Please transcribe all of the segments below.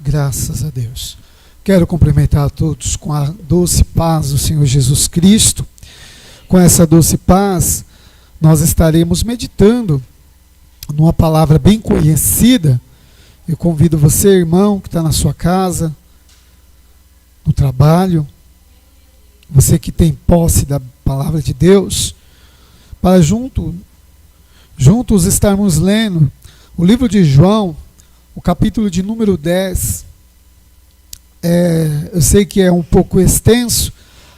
Graças a Deus. Quero cumprimentar a todos com a doce paz do Senhor Jesus Cristo. Com essa doce paz, nós estaremos meditando numa palavra bem conhecida. Eu convido você, irmão, que está na sua casa, no trabalho, você que tem posse da palavra de Deus, para juntos estarmos lendo o livro de João, o capítulo de número 10. Eu sei que é um pouco extenso,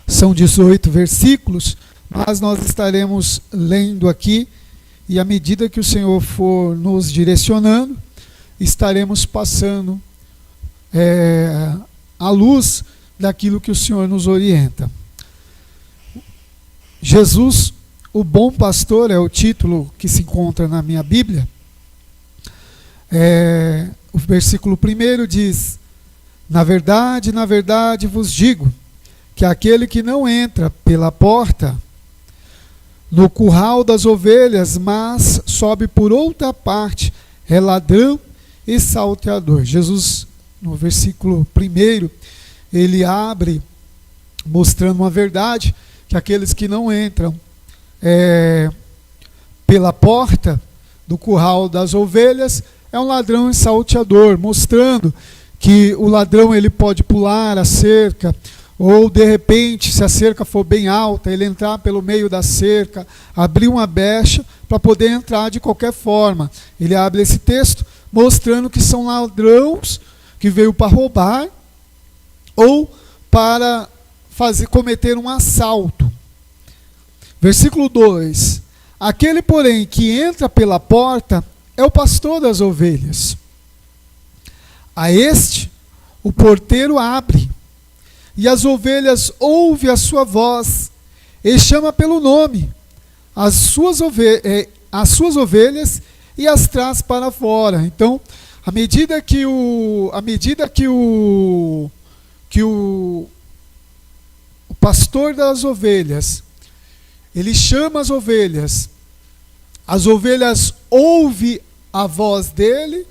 são 18 versículos, mas nós estaremos lendo aqui, e à medida que o Senhor for nos direcionando, estaremos passando à luz daquilo que o Senhor nos orienta. Jesus, o bom pastor, é o título que se encontra na minha Bíblia. O versículo 1 diz: na verdade vos digo, que aquele que não entra pela porta no curral das ovelhas, mas sobe por outra parte, é ladrão e salteador. Jesus, no versículo 1, ele abre mostrando uma verdade, que aqueles que não entram pela porta do curral das ovelhas é um ladrão e salteador, mostrando que o ladrão ele pode pular a cerca, ou de repente, se a cerca for bem alta, ele entrar pelo meio da cerca, abrir uma brecha para poder entrar de qualquer forma. Ele abre esse texto mostrando que são ladrões que veio para roubar ou para cometer um assalto. Versículo 2: aquele, porém, que entra pela porta é o pastor das ovelhas. A este o porteiro abre, e as ovelhas ouvem a sua voz, e chama pelo nome as suas ovelhas e as traz para fora. Então, à medida que o pastor das ovelhas, ele chama as ovelhas ouvem a voz dele,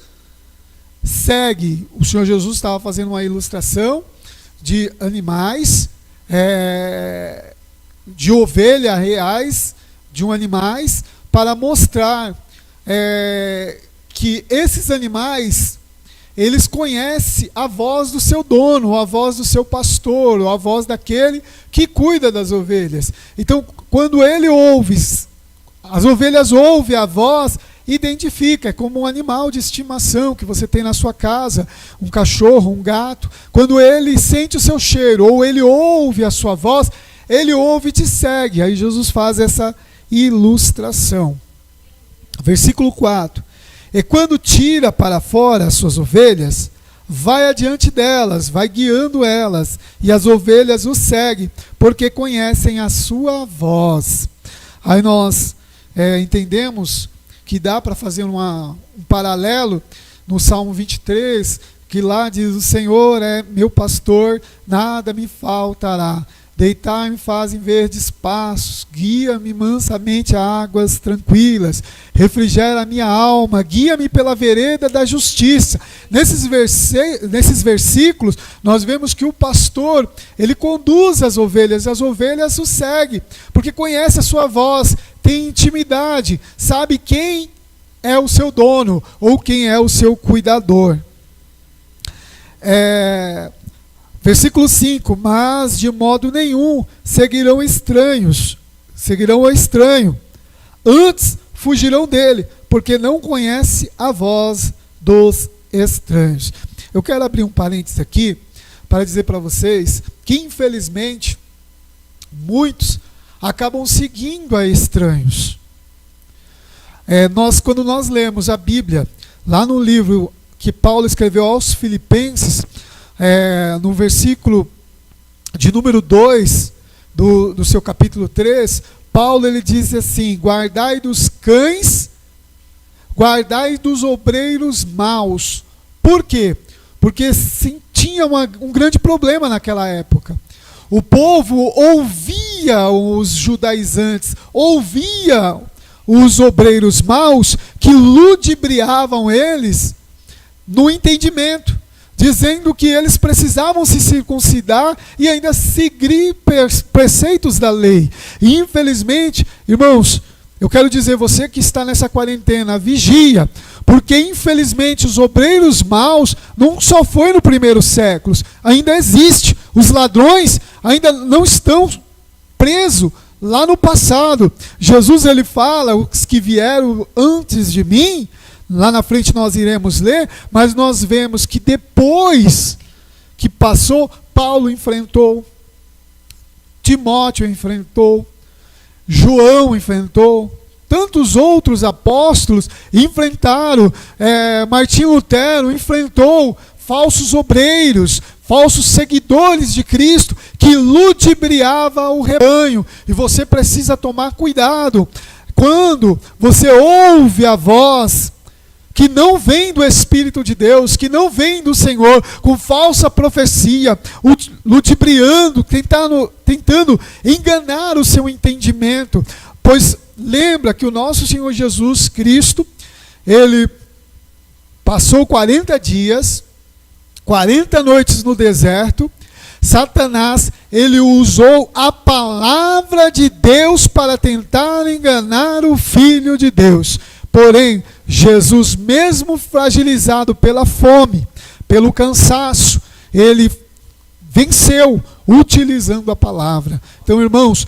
segue. O Senhor Jesus estava fazendo uma ilustração de animais, de ovelhas reais, de animais, para mostrar que esses animais, eles conhecem a voz do seu dono, a voz do seu pastor, ou a voz daquele que cuida das ovelhas. Então, quando ele ouve, as ovelhas ouvem a voz, identifica, é como um animal de estimação que você tem na sua casa, um cachorro, um gato. Quando ele sente o seu cheiro, ou ele ouve a sua voz, ele ouve e te segue. Aí Jesus faz essa ilustração. Versículo 4: e quando tira para fora as suas ovelhas, vai adiante delas, vai guiando elas, e as ovelhas o seguem, porque conhecem a sua voz. Aí nós entendemos que dá para fazer um paralelo no Salmo 23, que lá diz: o Senhor é meu pastor, nada me faltará. Deitar-me faz em verdes pastos, guia-me mansamente a águas tranquilas, refrigera a minha alma, guia-me pela vereda da justiça. Nesses versículos, nós vemos que o pastor, ele conduz as ovelhas o seguem, porque conhece a sua voz, tem intimidade, sabe quem é o seu dono, ou quem é o seu cuidador. Versículo 5: mas de modo nenhum seguirão o estranho, antes fugirão dele, porque não conhece a voz dos estranhos. Eu quero abrir um parênteses aqui, para dizer para vocês, que infelizmente, muitos acabam seguindo a estranhos. Quando nós lemos a Bíblia, lá no livro que Paulo escreveu aos Filipenses, no versículo de número 2 do seu capítulo 3, Paulo ele diz assim: guardai dos cães, guardai dos obreiros maus. Por quê? Porque tinha um grande problema naquela época. O povo ouvia os judaizantes, ouvia os obreiros maus que ludibriavam eles no entendimento. dizendo que eles precisavam se circuncidar e ainda seguir preceitos da lei. E infelizmente, irmãos, eu quero dizer, você que está nessa quarentena, vigia, porque infelizmente os obreiros maus não só foi no primeiro século, ainda existe. Os ladrões ainda não estão presos lá no passado. Jesus, ele fala, os que vieram antes de mim, lá na frente nós iremos ler, mas nós vemos que depois que passou, Paulo enfrentou, Timóteo enfrentou, João enfrentou, tantos outros apóstolos enfrentaram, Martinho Lutero enfrentou falsos obreiros, falsos seguidores de Cristo, que ludibriavam o rebanho. E você precisa tomar cuidado. Quando você ouve a voz que não vem do Espírito de Deus, que não vem do Senhor, com falsa profecia, ludibriando, tentando enganar o seu entendimento. Pois lembra que o nosso Senhor Jesus Cristo, ele passou 40 dias, 40 noites no deserto. Satanás, ele usou a palavra de Deus para tentar enganar o Filho de Deus. Porém, Jesus, mesmo fragilizado pela fome, pelo cansaço, ele venceu utilizando a palavra. Então, irmãos,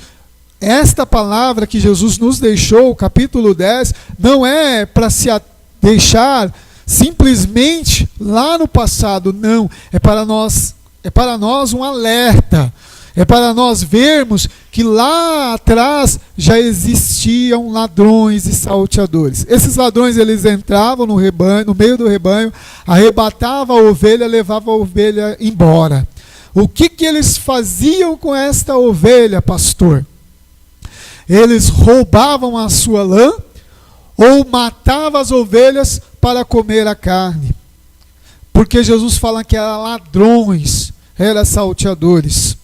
esta palavra que Jesus nos deixou, capítulo 10, não é para se deixar simplesmente lá no passado, não. É para nós um alerta. É para nós vermos que lá atrás já existiam ladrões e salteadores. Esses ladrões, eles entravam no rebanho, no meio do rebanho, arrebatavam a ovelha, levavam a ovelha embora. O que eles faziam com esta ovelha, pastor? Eles roubavam a sua lã ou matavam as ovelhas para comer a carne. Porque Jesus fala que eram ladrões, eram salteadores.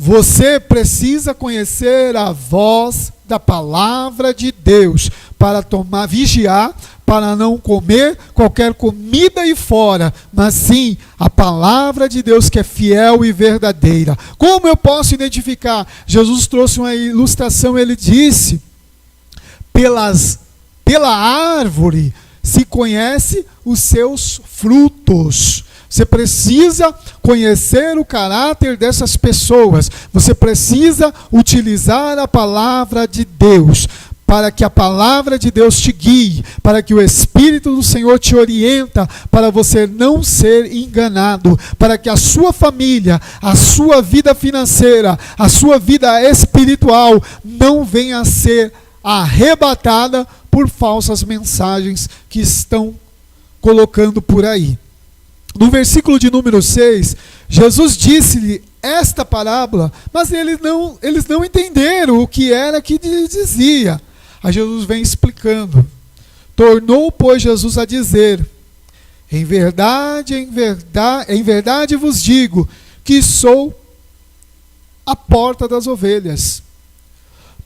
Você precisa conhecer a voz da palavra de Deus para vigiar, para não comer qualquer comida aí fora, mas sim a palavra de Deus que é fiel e verdadeira. Como eu posso identificar? Jesus trouxe uma ilustração, ele disse, pela árvore se conhece os seus frutos. Você precisa conhecer o caráter dessas pessoas. Você precisa utilizar a palavra de Deus, para que a palavra de Deus te guie, para que o Espírito do Senhor te orienta, para você não ser enganado, para que a sua família, a sua vida financeira, a sua vida espiritual não venha a ser arrebatada por falsas mensagens que estão colocando por aí. No versículo de número 6, Jesus disse-lhe esta parábola, mas eles não entenderam o que era que dizia. Aí Jesus vem explicando. Tornou, pois, Jesus a dizer: em verdade vos digo que sou a porta das ovelhas.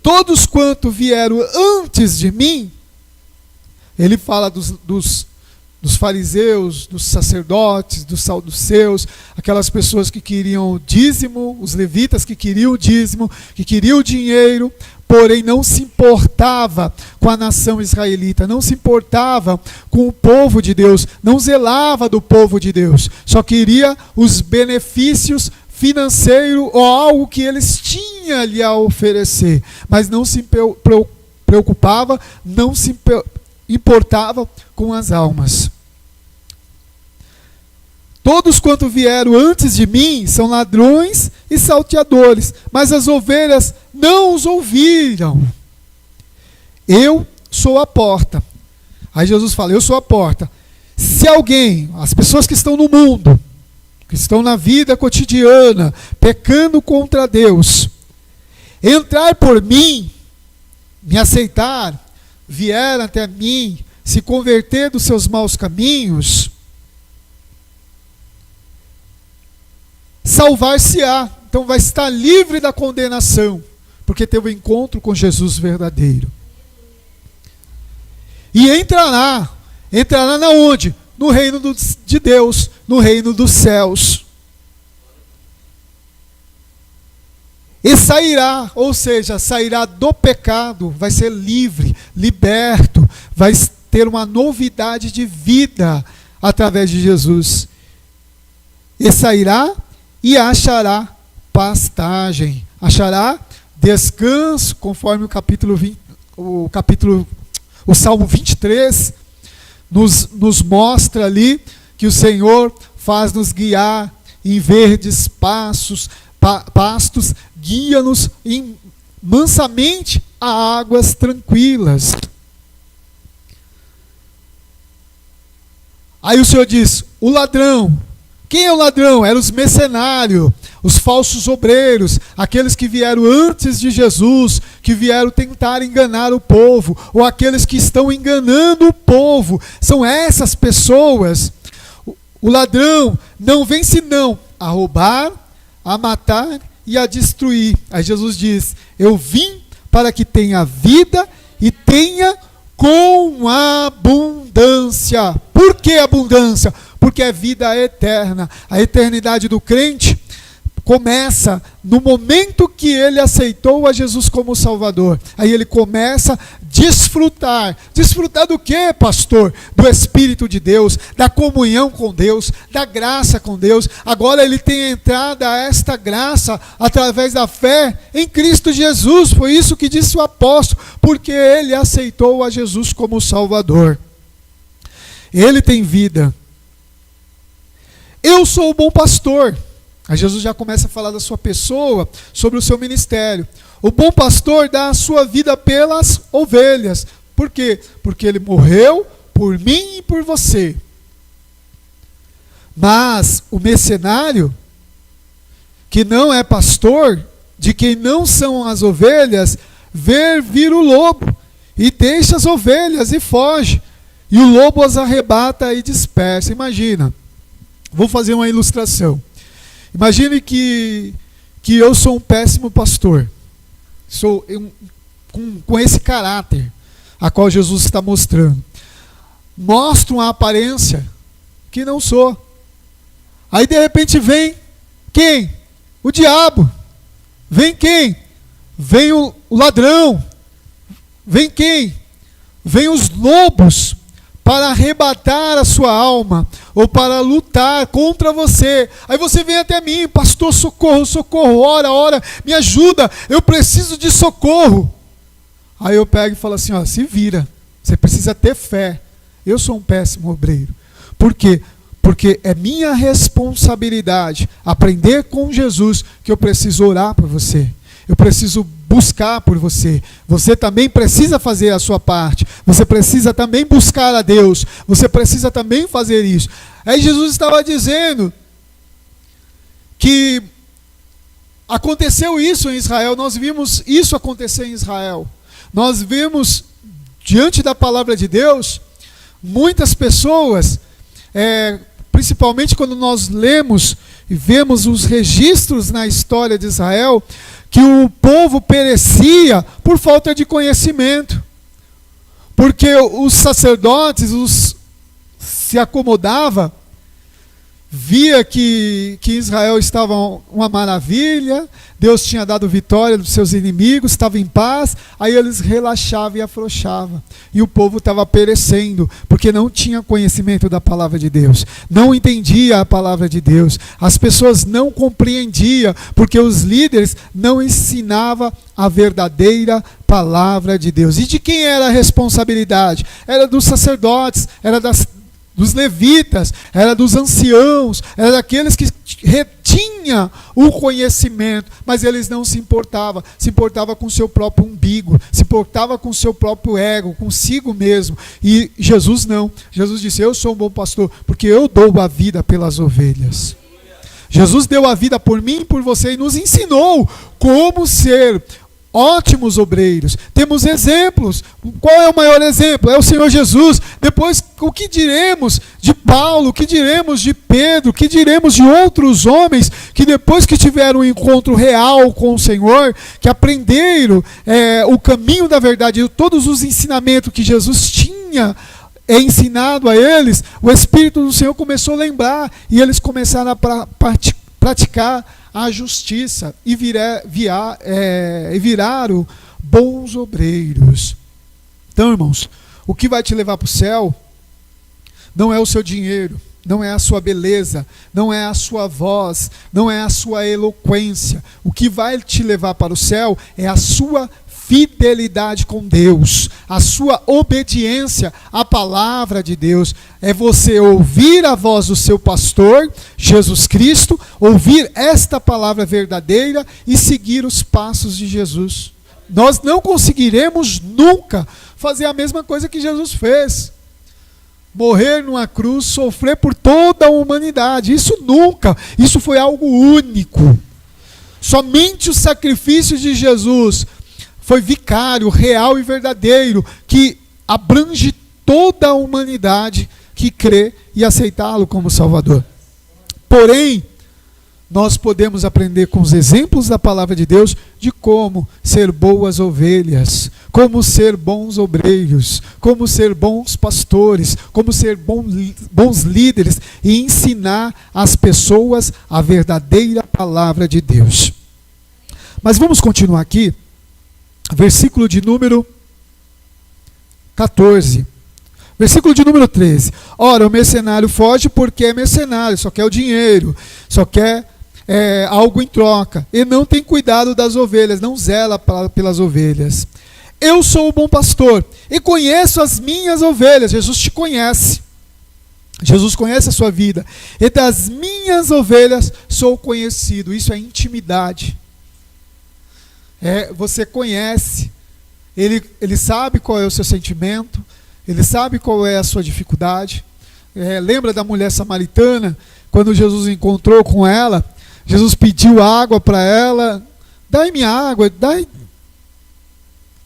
Todos quanto vieram antes de mim, ele fala dos fariseus, dos sacerdotes, dos saduceus, aquelas pessoas que queriam dízimo, os levitas que queriam o dízimo, que queriam o dinheiro, porém não se importava com a nação israelita, não se importava com o povo de Deus, não zelava do povo de Deus, só queria os benefícios financeiros ou algo que eles tinham ali a oferecer, mas não se preocupava, não se importava com as almas. Todos quanto vieram antes de mim são ladrões e salteadores, mas as ovelhas não os ouviram. Eu sou a porta. Aí Jesus fala, eu sou a porta. Se alguém, as pessoas que estão no mundo, que estão na vida cotidiana, pecando contra Deus, entrar por mim, me aceitar, vier até mim, se converter dos seus maus caminhos, salvar-se-á. Então vai estar livre da condenação, porque teve um encontro com Jesus verdadeiro. E entrará na onde? no reino de Deus, no reino dos céus. E sairá, ou seja, sairá do pecado, vai ser livre, liberto, vai ter uma novidade de vida através de Jesus. E sairá e achará pastagem, achará descanso, conforme o Salmo 23 nos mostra ali que o Senhor faz-nos guiar em verdes pastos, guia-nos mansamente a águas tranquilas. Aí o Senhor diz, o ladrão. Quem é o ladrão? Eram os mercenários, os falsos obreiros, aqueles que vieram antes de Jesus, que vieram tentar enganar o povo, ou aqueles que estão enganando o povo. São essas pessoas. O ladrão não vem senão a roubar, a matar e a destruir. Aí Jesus diz, eu vim para que tenha vida e tenha com abundância. Por que abundância? Porque é vida eterna. A eternidade do crente começa no momento que ele aceitou a Jesus como Salvador. Aí ele começa a desfrutar. Desfrutar do quê, pastor? Do Espírito de Deus, da comunhão com Deus, da graça com Deus. Agora ele tem entrada a esta graça através da fé em Cristo Jesus. Foi isso que disse o apóstolo, porque ele aceitou a Jesus como Salvador. Ele tem vida. Eu sou o bom pastor. Aí Jesus já começa a falar da sua pessoa, sobre o seu ministério. O bom pastor dá a sua vida pelas ovelhas. Por quê? Porque ele morreu por mim e por você. Mas o mercenário, que não é pastor, de quem não são as ovelhas, vê vir o lobo e deixa as ovelhas e foge. E o lobo as arrebata e dispersa. Imagina. Vou fazer uma ilustração. Imagine que eu sou um péssimo pastor. Sou com esse caráter a qual Jesus está mostrando. Mostro uma aparência que não sou. Aí de repente vem quem? O diabo. Vem quem? Vem o ladrão. Vem quem? Vem os lobos para arrebatar a sua alma, ou para lutar contra você. Aí você vem até mim, pastor, socorro, socorro, ora, me ajuda, eu preciso de socorro. Aí eu pego e falo assim, ó, se vira, você precisa ter fé. Eu sou um péssimo obreiro. Por quê? Porque é minha responsabilidade aprender com Jesus que eu preciso orar por você. Eu preciso buscar por você. Você também precisa fazer a sua parte. Você precisa também buscar a Deus. Você precisa também fazer isso. Aí Jesus estava dizendo que aconteceu isso em Israel. Nós vimos isso acontecer em Israel. Nós vimos, diante da palavra de Deus, muitas pessoas, principalmente quando nós lemos e vemos os registros na história de Israel, que o povo perecia por falta de conhecimento. Porque os sacerdotes se acomodavam, via que Israel estava uma maravilha, Deus tinha dado vitória dos seus inimigos, estava em paz, aí eles relaxavam e afrouxavam. E o povo estava perecendo, porque não tinha conhecimento da palavra de Deus, não entendia a palavra de Deus, as pessoas não compreendiam, porque os líderes não ensinavam a verdadeira palavra de Deus. E de quem era a responsabilidade? Era dos sacerdotes, era dos levitas, era dos anciãos, era daqueles que retinham o conhecimento, mas eles não se importavam com o seu próprio umbigo, se importava com o seu próprio ego, consigo mesmo. E Jesus não. Jesus disse, eu sou um bom pastor, porque eu dou a vida pelas ovelhas. Jesus deu a vida por mim e por você e nos ensinou como ser ótimos obreiros. Temos exemplos. Qual é o maior exemplo? É o Senhor Jesus. Depois, o que diremos de Paulo? O que diremos de Pedro? O que diremos de outros homens que depois que tiveram um encontro real com o Senhor, que aprenderam o caminho da verdade, todos os ensinamentos que Jesus tinha é ensinado a eles, o Espírito do Senhor começou a lembrar e eles começaram a praticar a justiça e viraram bons obreiros. Então, irmãos, o que vai te levar para o céu não é o seu dinheiro, não é a sua beleza, não é a sua voz, não é a sua eloquência. O que vai te levar para o céu é a sua fidelidade com Deus, a sua obediência à palavra de Deus. É você ouvir a voz do seu pastor, Jesus Cristo, ouvir esta palavra verdadeira e seguir os passos de Jesus. Nós não conseguiremos nunca fazer a mesma coisa que Jesus fez. Morrer numa cruz, sofrer por toda a humanidade. Isso nunca, isso foi algo único. Somente o sacrifício de Jesus foi vicário, real e verdadeiro, que abrange toda a humanidade que crê e aceitá-lo como Salvador. Porém, nós podemos aprender com os exemplos da palavra de Deus de como ser boas ovelhas, como ser bons obreiros, como ser bons pastores, como ser bons líderes e ensinar às pessoas a verdadeira palavra de Deus. Mas vamos continuar aqui. Versículo de número 14. Versículo de número 13. Ora, o mercenário foge porque é mercenário, só quer o dinheiro, só quer algo em troca, e não tem cuidado das ovelhas, não zela pelas ovelhas. Eu sou o bom pastor e conheço as minhas ovelhas. Jesus te conhece. Jesus conhece a sua vida. E das minhas ovelhas sou conhecido. Isso é intimidade. Você conhece, ele sabe qual é o seu sentimento, ele sabe qual é a sua dificuldade. Lembra da mulher samaritana, quando Jesus encontrou com ela, Jesus pediu água para ela, dai-me água, dai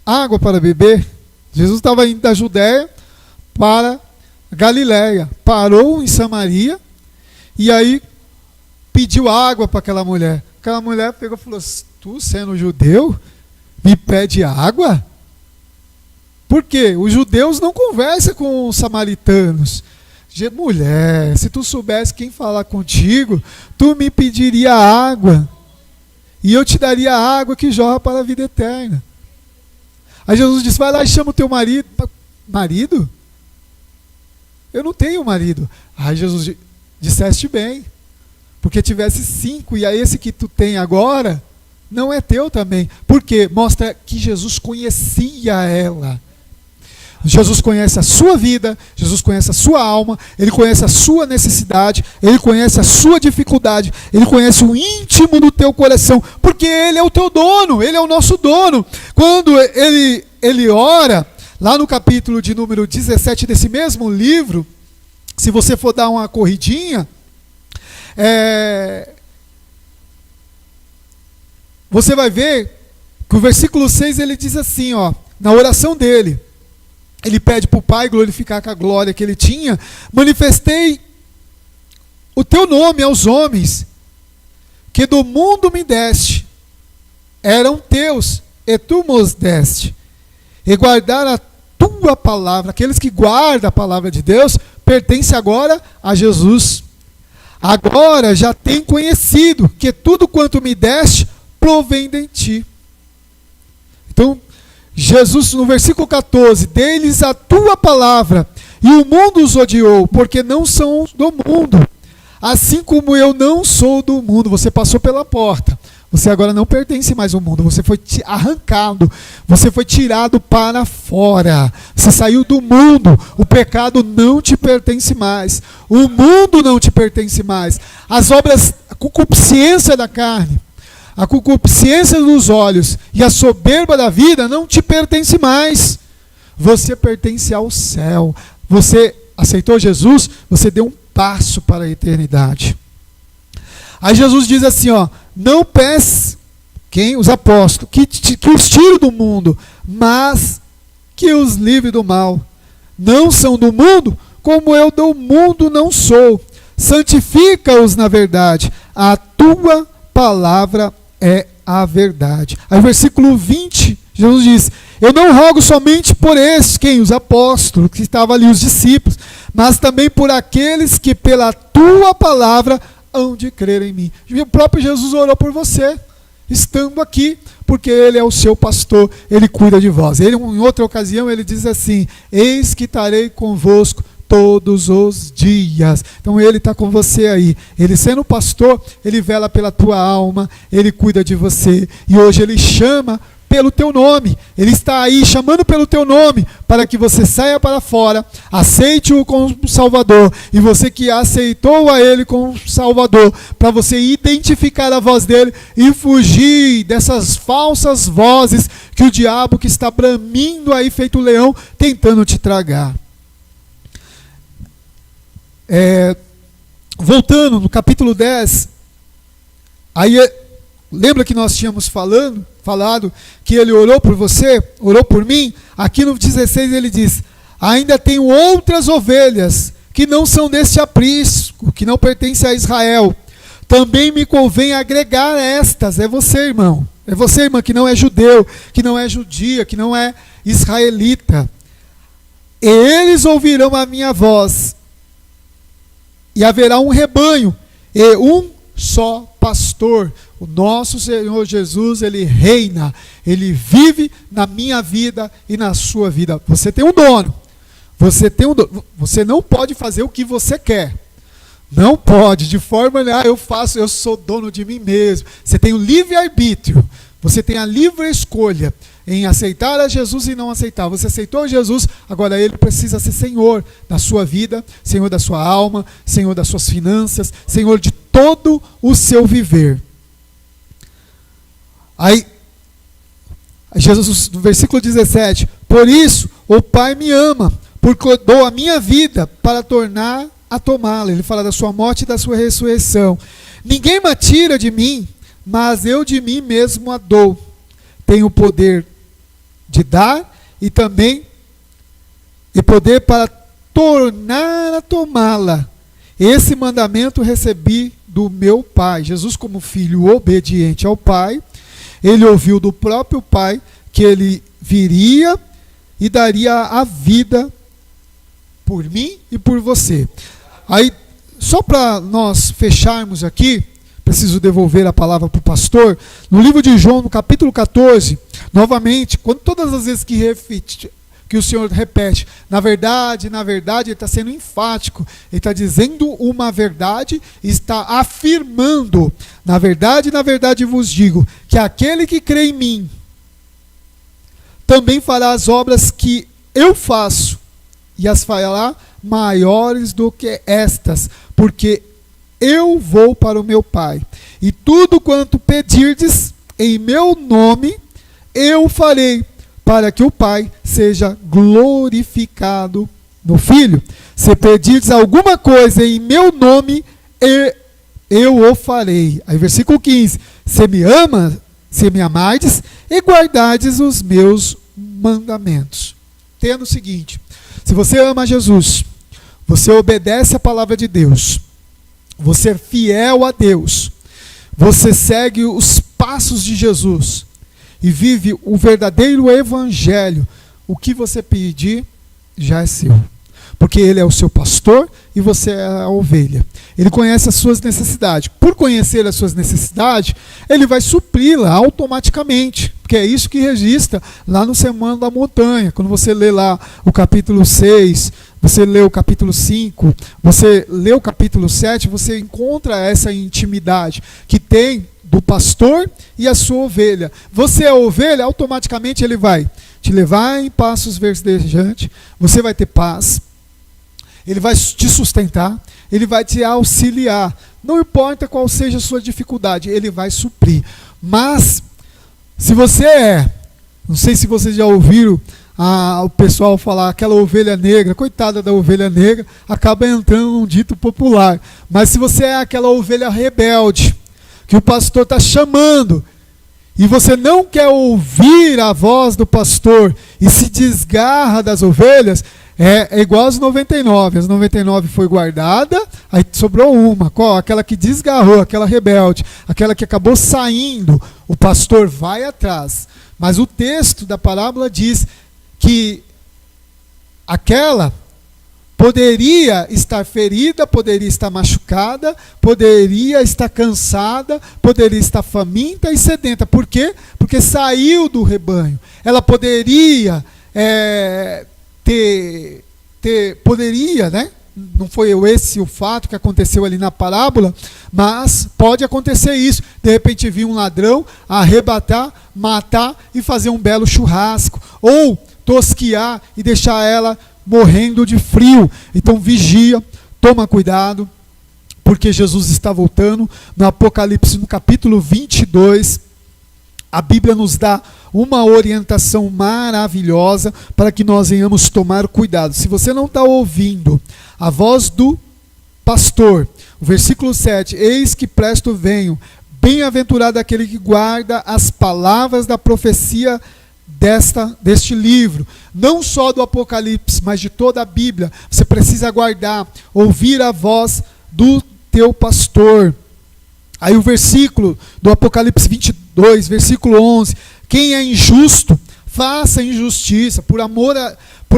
água para beber. Jesus estava indo da Judéia para Galiléia, parou em Samaria e aí pediu água para aquela mulher. Aquela mulher pegou e falou: tu, sendo judeu, me pede água? Por quê? Os judeus não conversam com os samaritanos. Mulher, se tu soubesse quem falar contigo, tu me pediria água, e eu te daria a água que jorra para a vida eterna. Aí Jesus disse: vai lá e chama o teu marido. Marido? Eu não tenho marido. Aí Jesus: disseste bem, porque tivesse 5, e a esse que tu tem agora não é teu também. Por quê? Mostra que Jesus conhecia ela. Jesus conhece a sua vida, Jesus conhece a sua alma, Ele conhece a sua necessidade, Ele conhece a sua dificuldade, Ele conhece o íntimo do teu coração, porque Ele é o teu dono, Ele é o nosso dono. Quando ele ora, lá no capítulo de número 17 desse mesmo livro, se você for dar uma corridinha, você vai ver que o versículo 6 ele diz assim, na oração dele, ele pede para o Pai glorificar com a glória que ele tinha: manifestei o teu nome aos homens, que do mundo me deste, eram teus, e tu mos deste, e guardaram a tua palavra. Aqueles que guardam a palavra de Deus, pertence agora a Jesus. Agora já tem conhecido que tudo quanto me deste, provém de ti. Então, Jesus, no versículo 14, dei-lhes a tua palavra, e o mundo os odiou, porque não são do mundo, assim como eu não sou do mundo. Você passou pela porta, você agora não pertence mais ao mundo, você foi arrancado, você foi tirado para fora, você saiu do mundo, o pecado não te pertence mais, o mundo não te pertence mais, as obras, a concupiscência da carne, a concupiscência dos olhos e a soberba da vida não te pertence mais. Você pertence ao céu. Você aceitou Jesus, você deu um passo para a eternidade. Aí Jesus diz assim, não peço, os apóstolos, que os tire do mundo, mas que os livre do mal. Não são do mundo, como eu do mundo não sou. Santifica-os na verdade. A tua palavra é a verdade. Aí versículo 20, Jesus diz: eu não rogo somente por estes, quem? Os apóstolos, que estavam ali, os discípulos, mas também por aqueles que pela tua palavra hão de crer em mim. E o próprio Jesus orou por você, estando aqui, porque ele é o seu pastor, ele cuida de vós. Ele, em outra ocasião, ele diz assim: eis que estarei convosco todos os dias. Então ele está com você aí. Ele sendo pastor, ele vela pela tua alma, ele cuida de você. E hoje ele chama pelo teu nome. Ele está aí chamando pelo teu nome, para que você saia para fora, aceite-o como Salvador. E você que aceitou a ele como Salvador, para você identificar a voz dele e fugir dessas falsas vozes que o diabo, que está bramindo aí feito leão, tentando te tragar. Voltando no capítulo 10, aí lembra que nós tínhamos falado que ele orou por você, orou por mim? Aqui no 16 ele diz: ainda tenho outras ovelhas que não são deste aprisco, que não pertencem a Israel. Também me convém agregar estas. É você, irmão. É você, irmã, que não é judeu, que não é judia, que não é israelita. E eles ouvirão a minha voz. E haverá um rebanho e um só pastor. O nosso Senhor Jesus, ele reina, ele vive na minha vida e na sua vida. Você tem um dono. Você não pode fazer o que você quer. Não pode, de forma, eu sou dono de mim mesmo. Você tem o livre-arbítrio. Você tem a livre escolha em aceitar a Jesus e não aceitar. Você aceitou Jesus, agora ele precisa ser Senhor da sua vida, Senhor da sua alma, Senhor das suas finanças, Senhor de todo o seu viver. Aí, Jesus, no versículo 17: por isso o Pai me ama, porque eu dou a minha vida para tornar a tomá-la. Ele fala da sua morte e da sua ressurreição. Ninguém me tira de mim, mas eu de mim mesmo a dou. Tenho o poder de dar e também e poder para tornar a tomá-la. Esse mandamento recebi do meu Pai. Jesus, como filho obediente ao Pai, ele ouviu do próprio Pai que ele viria e daria a vida por mim e por você. Aí, só para nós fecharmos aqui, preciso devolver a palavra para o pastor. No livro de João, no capítulo 14, novamente, todas as vezes que o Senhor repete, na verdade, ele está sendo enfático, ele está dizendo uma verdade, está afirmando, na verdade vos digo, que aquele que crê em mim, também fará as obras que eu faço, e as fará maiores do que estas, porque eu vou para o meu Pai, e tudo quanto pedirdes em meu nome, eu farei, para que o Pai seja glorificado no Filho. Se pedirdes alguma coisa em meu nome, eu o farei. Aí versículo 15: se me amardes e guardardes os meus mandamentos. Entenda o seguinte: se você ama Jesus, você obedece a palavra de Deus, você é fiel a Deus, você segue os passos de Jesus e vive o verdadeiro evangelho, o que você pedir já é seu, porque ele é o seu pastor e você é a ovelha. Ele conhece as suas necessidades. Por conhecer as suas necessidades, ele vai supri-la automaticamente, porque é isso que registra lá no Sermão da Montanha. Quando você lê lá o capítulo 6, você lê o capítulo 5, você lê o capítulo 7, você encontra essa intimidade que tem do pastor e a sua ovelha. Você é a ovelha, automaticamente ele vai te levar em passos verdejantes, você vai ter paz, ele vai te sustentar, ele vai te auxiliar. Não importa qual seja a sua dificuldade, ele vai suprir. Mas, se você não sei se vocês já ouviram o pessoal falar, aquela ovelha negra, coitada da ovelha negra, acaba entrando num dito popular. Mas se você é aquela ovelha rebelde, que o pastor está chamando, e você não quer ouvir a voz do pastor, e se desgarra das ovelhas, é igual às 99. As 99 foi guardada, aí sobrou uma. Qual? Aquela que desgarrou, aquela rebelde, aquela que acabou saindo. O pastor vai atrás, Mas o texto da parábola diz que aquela poderia estar ferida, poderia estar machucada, poderia estar cansada, poderia estar faminta e sedenta. Por quê? Porque saiu do rebanho. Ela poderia poderia, né? Não foi esse o fato que aconteceu ali na parábola, mas pode acontecer isso. De repente vir um ladrão, arrebatar, matar e fazer um belo churrasco. Ou tosquiar e deixar ela morrendo de frio. Então vigia, toma cuidado, porque Jesus está voltando. No Apocalipse, no capítulo 22, a Bíblia nos dá uma orientação maravilhosa para que nós venhamos tomar cuidado. Se você não está ouvindo a voz do pastor, o versículo 7, eis que presto venho, bem-aventurado aquele que guarda as palavras da profecia deste livro, não só do Apocalipse, mas de toda a Bíblia. Você precisa guardar, ouvir a voz do teu pastor. Aí o versículo do Apocalipse 22, versículo 11, quem é injusto, faça injustiça, por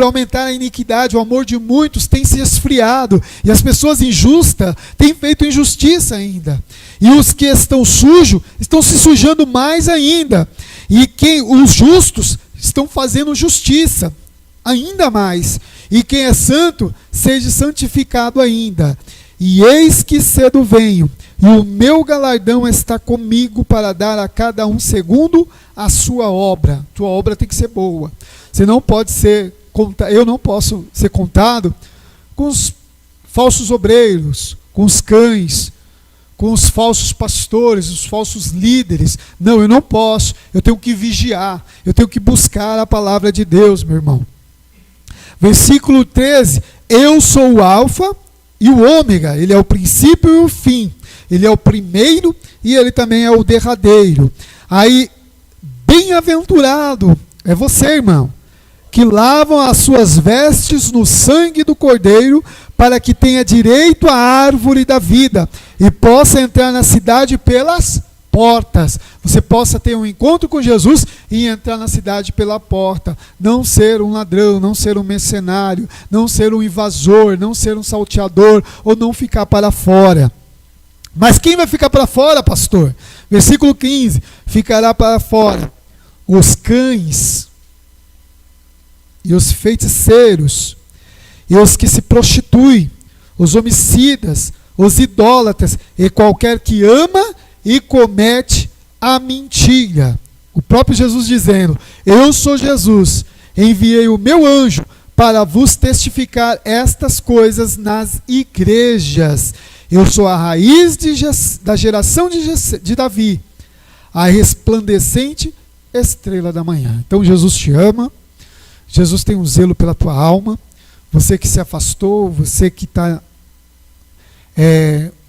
aumentar a iniquidade, o amor de muitos tem se esfriado, e as pessoas injustas têm feito injustiça ainda, e os que estão sujos estão se sujando mais ainda, e os justos estão fazendo justiça ainda mais, e quem é santo seja santificado ainda. E eis que cedo venho, e o meu galardão está comigo para dar a cada um segundo a sua obra. Tua obra tem que ser boa. Você não pode ser, eu não posso ser contado com os falsos obreiros, com os cães, com os falsos pastores, os falsos líderes. Não, eu não posso. Eu tenho que vigiar. Eu tenho que buscar a palavra de Deus, meu irmão. Versículo 13. Eu sou o alfa e o ômega. Ele é o princípio e o fim. Ele é o primeiro e ele também é o derradeiro. Aí, bem-aventurado é você, irmão, que lavam as suas vestes no sangue do Cordeiro, para que tenha direito à árvore da vida e possa entrar na cidade pelas portas. Você possa ter um encontro com Jesus e entrar na cidade pela porta. Não ser um ladrão, não ser um mercenário, não ser um invasor, não ser um salteador ou não ficar para fora. Mas quem vai ficar para fora, pastor? Versículo 15, ficará para fora os cães e os feiticeiros, e os que se prostituem, os homicidas, os idólatras, e qualquer que ama e comete a mentira. O próprio Jesus dizendo, eu sou Jesus, enviei o meu anjo para vos testificar estas coisas nas igrejas. Eu sou a raiz da geração de Davi, a resplandecente estrela da manhã. Então Jesus te ama, Jesus tem um zelo pela tua alma. Você que se afastou, você que está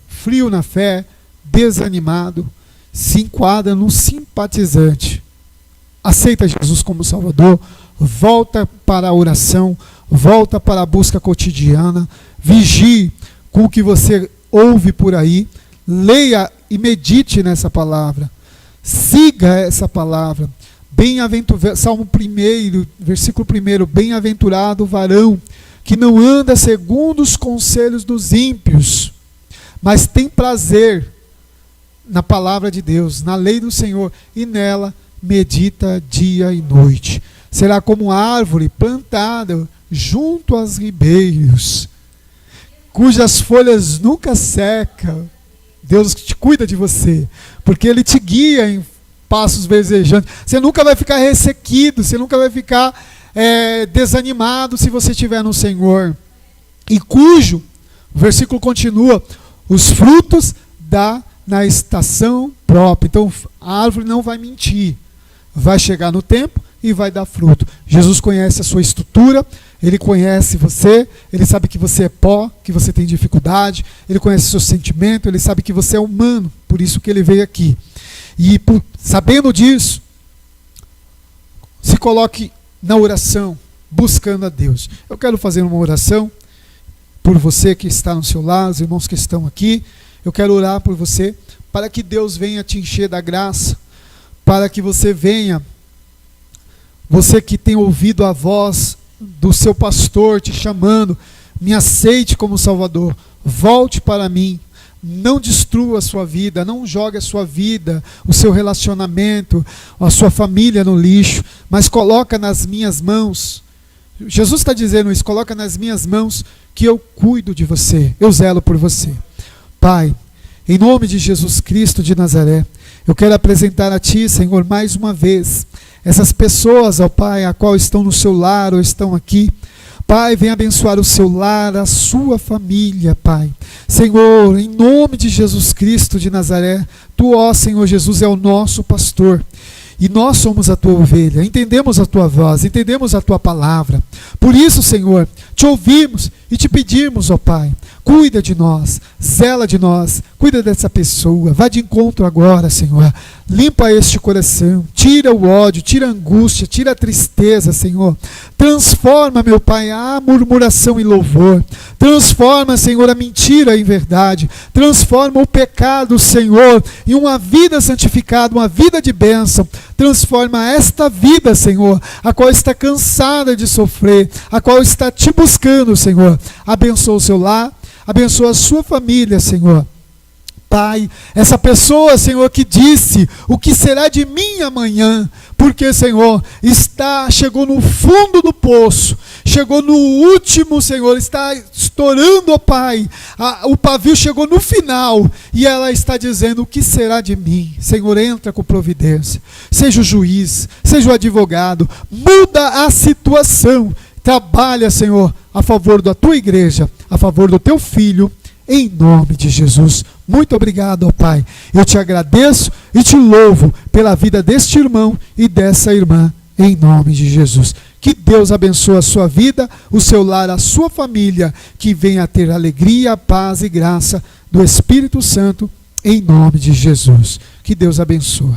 frio na fé, desanimado, se enquadra num simpatizante. Aceita Jesus como Salvador, volta para a oração, volta para a busca cotidiana, vigie com o que você ouve por aí, leia e medite nessa palavra, siga essa palavra. Bem-aventurado, Salmo 1, versículo 1, bem-aventurado o varão que não anda segundo os conselhos dos ímpios, mas tem prazer na palavra de Deus, na lei do Senhor, e nela medita dia e noite. Será como árvore plantada junto aos ribeiros, cujas folhas nunca secam. Deus te cuida de você, porque Ele te guia em passos verdejantes. Você nunca vai ficar ressequido, você nunca vai ficar desanimado se você estiver no Senhor. E cujo, o versículo continua, os frutos dá na estação própria. Então a árvore não vai mentir, vai chegar no tempo e vai dar fruto. Jesus conhece a sua estrutura, Ele conhece você, Ele sabe que você é pó, que você tem dificuldade, Ele conhece o seu sentimento, Ele sabe que você é humano, por isso que Ele veio aqui. E sabendo disso, se coloque na oração, buscando a Deus. Eu quero fazer uma oração por você que está no seu lado, os irmãos que estão aqui. Eu quero orar por você, para que Deus venha te encher da graça, para que você venha Você que tem ouvido a voz do seu pastor te chamando, me aceite como Salvador, volte para mim. Não destrua a sua vida, não jogue a sua vida, o seu relacionamento, a sua família no lixo, mas coloca nas minhas mãos. Jesus está dizendo isso, coloca nas minhas mãos que eu cuido de você, eu zelo por você. Pai, em nome de Jesus Cristo de Nazaré, eu quero apresentar a Ti, Senhor, mais uma vez, essas pessoas, ó Pai, a qual estão no seu lar ou estão aqui. Pai, vem abençoar o seu lar, a sua família, Pai. Senhor, em nome de Jesus Cristo de Nazaré, Tu, ó Senhor Jesus, é o nosso pastor. E nós somos a Tua ovelha, entendemos a Tua voz, entendemos a Tua palavra. Por isso, Senhor, Te ouvimos e Te pedimos, ó Pai, cuida de nós, zela de nós, cuida dessa pessoa, vá de encontro agora, Senhor. Limpa este coração, tira o ódio, tira a angústia, tira a tristeza, Senhor. Transforma, meu Pai, a murmuração em louvor. Transforma, Senhor, a mentira em verdade. Transforma o pecado, Senhor, em uma vida santificada, uma vida de bênção. Transforma esta vida, Senhor, a qual está cansada de sofrer, a qual está Te buscando, Senhor. Abençoa o seu lar, abençoa a sua família, Senhor. Pai, essa pessoa, Senhor, que disse, o que será de mim amanhã? Porque, Senhor, chegou no fundo do poço, chegou no último, Senhor, está estourando, ó Pai, o pavio chegou no final, e ela está dizendo, o que será de mim? Senhor, entra com providência, seja o juiz, seja o advogado, muda a situação, trabalha, Senhor, a favor da Tua igreja, a favor do Teu filho, em nome de Jesus. Muito obrigado, ó Pai. Eu Te agradeço e Te louvo pela vida deste irmão e dessa irmã, em nome de Jesus. Que Deus abençoe a sua vida, o seu lar, a sua família, que venha a ter alegria, paz e graça do Espírito Santo, em nome de Jesus. Que Deus abençoe.